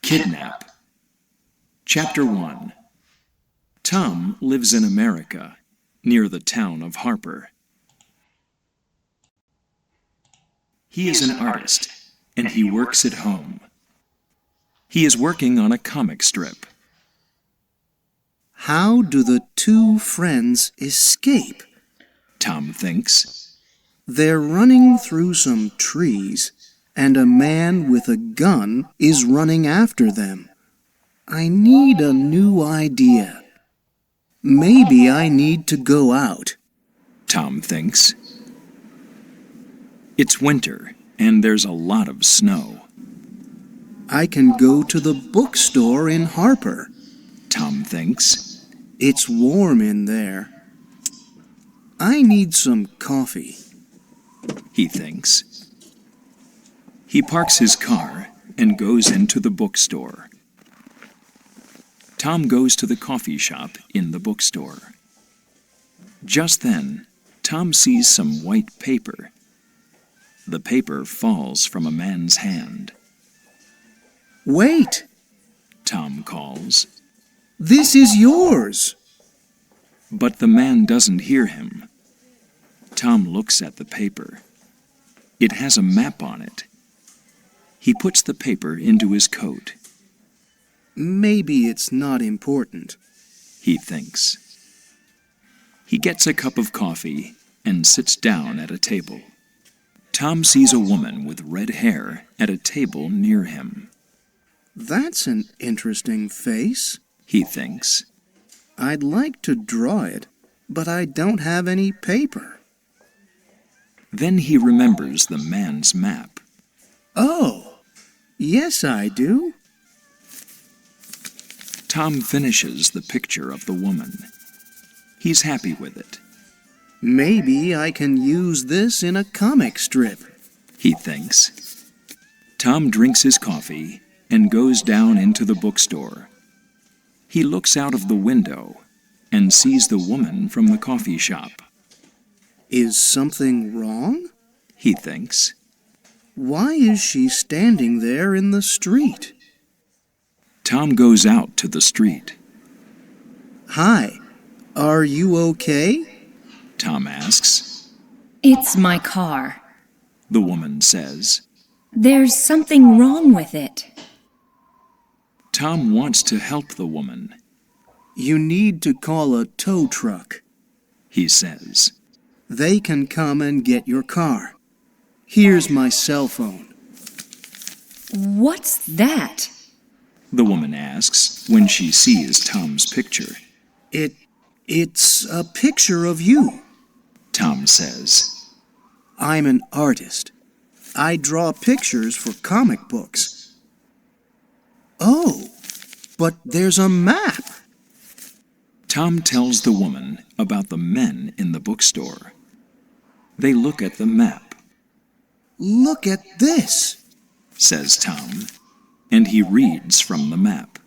Kidnap. Chapter 1. Tom lives in America, near the town of Harper. He is an artist, and he works at home. He is working on a comic strip. How do the two friends escape? Tom thinks. They're running through some trees, and a man with a gun is running after them. I need a new idea. Maybe I need to go out. Tom thinks. It's winter, and there's a lot of snow. I can go to the bookstore in Harper. Tom thinks. It's warm in there. I need some coffee. He thinks. He parks his car and goes into the bookstore. Tom goes to the coffee shop in the bookstore. Just then, Tom sees some white paper. The paper falls from a man's hand. Wait! Tom calls. This is yours! But the man doesn't hear him. Tom looks at the paper. It has a map on it. He puts the paper into his coat. Maybe it's not important, he thinks. He gets a cup of coffee and sits down at a table. Tom sees a woman with red hair at a table near him. That's an interesting face, he thinks. I'd like to draw it, but I don't have any paper. Then he remembers the man's map. Oh! Yes, I do. Tom finishes the picture of the woman. He's happy with it. Maybe I can use this in a comic strip, he thinks. Tom drinks his coffee and goes down into the bookstore. He looks out of the window and sees the woman from the coffee shop. Is something wrong? He thinks. Why is she standing there in the street? Tom goes out to the street. Hi, are you okay? Tom asks. It's my car, the woman says. There's something wrong with it. Tom wants to help the woman. You need to call a tow truck, he says. They can come and get your car. Here's my cell phone. What's that? The woman asks when she sees Tom's picture. It's a picture of you, Tom says. I'm an artist. I draw pictures for comic books. Oh, but there's a map. Tom tells the woman about the men in the bookstore. They look at the map. Look at this, says Tom, and he reads from the map.